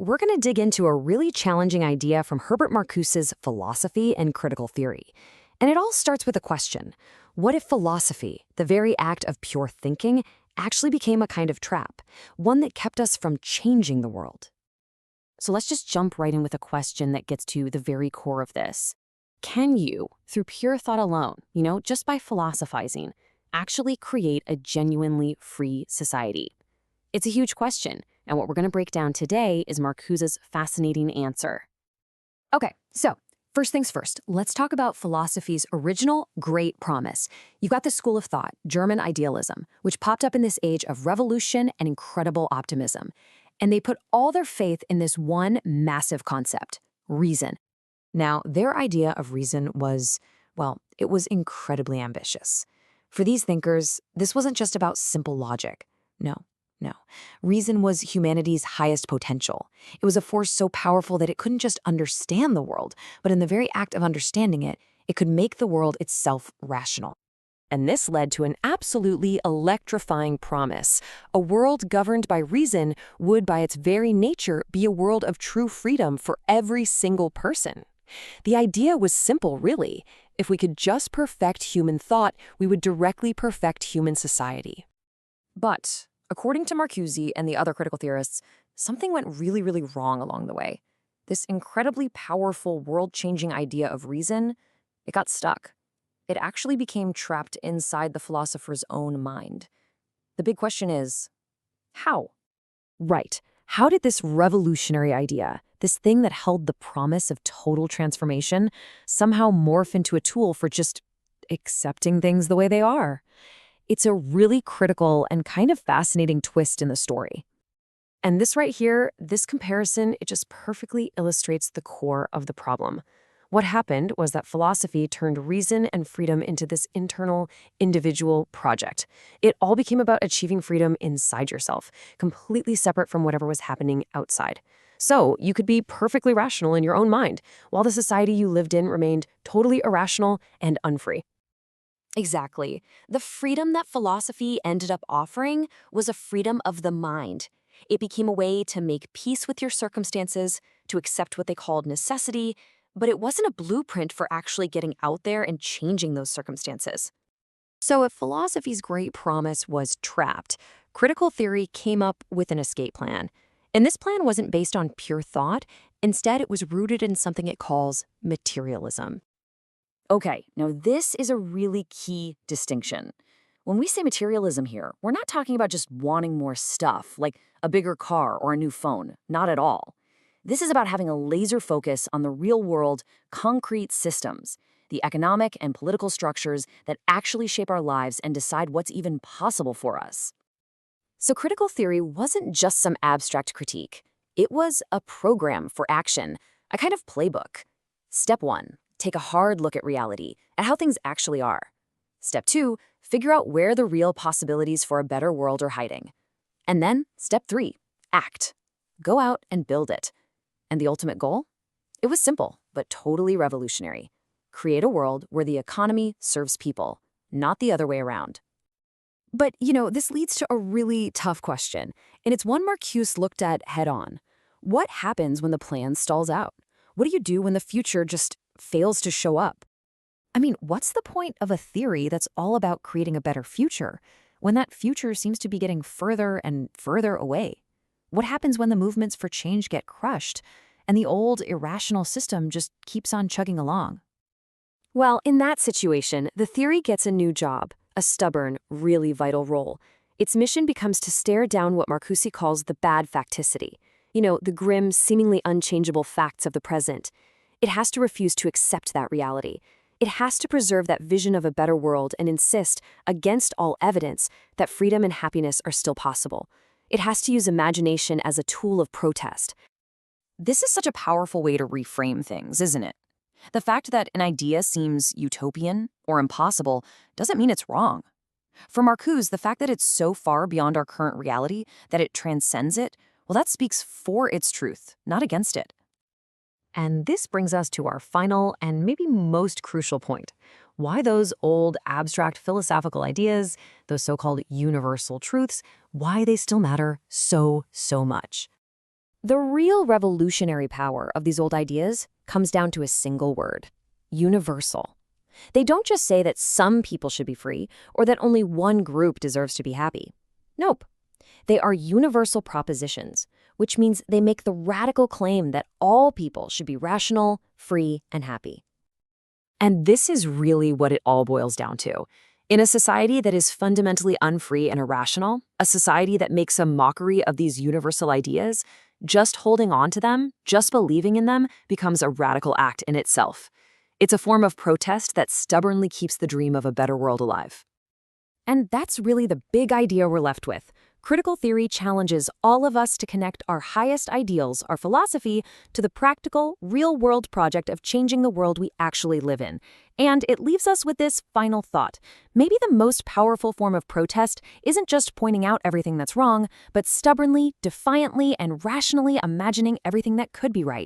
we're going to dig into a really challenging idea from Herbert Marcuse's philosophy and critical theory. And it all starts with a question. What if philosophy, the very act of pure thinking, actually became a kind of trap, one that kept us from changing the world? So let's just jump right in with a question that gets to the very core of this. Can you, through pure thought alone, just by philosophizing, actually create a genuinely free society? It's a huge question, and what we're going to break down today is Marcuse's fascinating answer. Okay, so first things first, let's talk about philosophy's original great promise. You've got the school of thought, German idealism, which popped up in this age of revolution and incredible optimism. And they put all their faith in this one massive concept, reason. Now, their idea of reason was, it was incredibly ambitious. For these thinkers, this wasn't just about simple logic. No. Reason was humanity's highest potential. It was a force so powerful that it couldn't just understand the world, but in the very act of understanding it, it could make the world itself rational. And this led to an absolutely electrifying promise. A world governed by reason would, by its very nature, be a world of true freedom for every single person. The idea was simple, really. If we could just perfect human thought, we would directly perfect human society. But according to Marcuse and the other critical theorists, something went really, really wrong along the way. This incredibly powerful, world-changing idea of reason, it got stuck. It actually became trapped inside the philosopher's own mind. The big question is, how? Right. How did this revolutionary idea, this thing that held the promise of total transformation, somehow morph into a tool for just accepting things the way they are? It's a really critical and kind of fascinating twist in the story. And this right here, this comparison, it just perfectly illustrates the core of the problem. What happened was that philosophy turned reason and freedom into this internal, individual project. It all became about achieving freedom inside yourself, completely separate from whatever was happening outside. So you could be perfectly rational in your own mind, while the society you lived in remained totally irrational and unfree. Exactly. The freedom that philosophy ended up offering was a freedom of the mind. It became a way to make peace with your circumstances, to accept what they called necessity, but it wasn't a blueprint for actually getting out there and changing those circumstances. So if philosophy's great promise was trapped, critical theory came up with an escape plan. And this plan wasn't based on pure thought. Instead, it was rooted in something it calls materialism. Okay, now this is a really key distinction. When we say materialism here, we're not talking about just wanting more stuff, like a bigger car or a new phone. Not at all. This is about having a laser focus on the real-world, concrete systems, the economic and political structures that actually shape our lives and decide what's even possible for us. So critical theory wasn't just some abstract critique. It was a program for action, a kind of playbook. Step 1. Take a hard look at reality, at how things actually are. Step 2, figure out where the real possibilities for a better world are hiding. And then, step 3, act. Go out and build it. And the ultimate goal? It was simple, but totally revolutionary. Create a world where the economy serves people, not the other way around. But, this leads to a really tough question, and it's one Marcuse looked at head-on. What happens when the plan stalls out? What do you do when the future just fails to show up? I mean, what's the point of a theory that's all about creating a better future when that future seems to be getting further and further away? What happens when the movements for change get crushed and the old irrational system just keeps on chugging along? Well, in that situation, the theory gets a new job, a stubborn, really vital role. Its mission becomes to stare down what Marcuse calls the bad facticity. The grim, seemingly unchangeable facts of the present. It has to refuse to accept that reality. It has to preserve that vision of a better world and insist, against all evidence, that freedom and happiness are still possible. It has to use imagination as a tool of protest. This is such a powerful way to reframe things, isn't it? The fact that an idea seems utopian or impossible doesn't mean it's wrong. For Marcuse, the fact that it's so far beyond our current reality that it transcends it, that speaks for its truth, not against it. And this brings us to our final and maybe most crucial point. Why those old abstract philosophical ideas, those so-called universal truths, why they still matter so much. The real revolutionary power of these old ideas comes down to a single word: universal. They don't just say that some people should be free or that only one group deserves to be happy. Nope. They are universal propositions, which means they make the radical claim that all people should be rational, free, and happy. And this is really what it all boils down to. In a society that is fundamentally unfree and irrational, a society that makes a mockery of these universal ideas, just holding on to them, just believing in them, becomes a radical act in itself. It's a form of protest that stubbornly keeps the dream of a better world alive. And that's really the big idea we're left with. Critical theory challenges all of us to connect our highest ideals, our philosophy, to the practical, real-world project of changing the world we actually live in. And it leaves us with this final thought. Maybe the most powerful form of protest isn't just pointing out everything that's wrong, but stubbornly, defiantly, and rationally imagining everything that could be right.